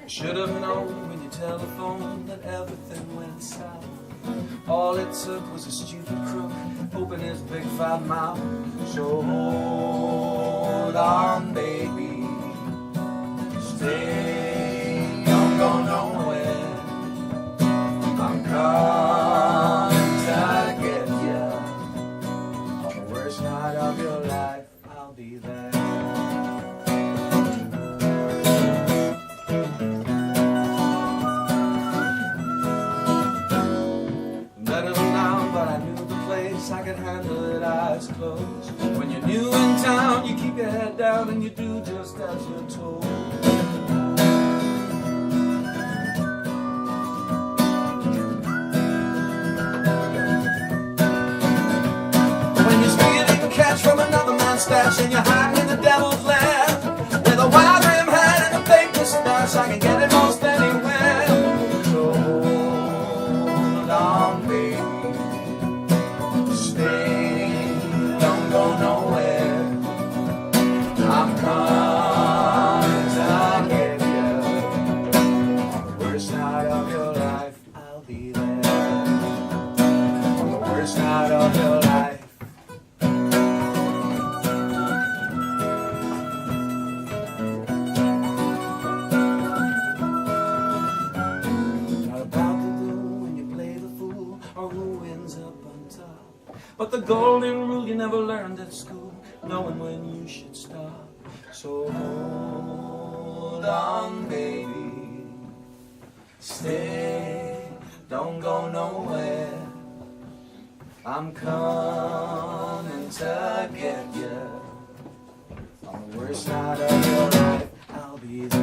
Should have known when you telephoned that everything went south. All it took was a stupid crook open his big fat mouth. So hold on, baby, stay, don't go nowhere. I'm coming to get you. On the worst night of your life, I'll be there. I could handle it eyes closed. When you're new in town, you keep your head down and you do just as you're told. When you're stealing cash from another man's stash and you're hiding in the devil's land with a wide rim hat and a fake mustache, I can get it most anywhere. So hold on, baby, don't go nowhere. I'm coming to get you. On the worst night of your life, I'll be there. On the worst night of your life. Not about to do when you play the fool or who ends up on top. But the golden rule you never learned at school, knowing when you should stop. So hold on, baby, stay, don't go nowhere. I'm coming to get you. On the worst night of your life, I'll be there.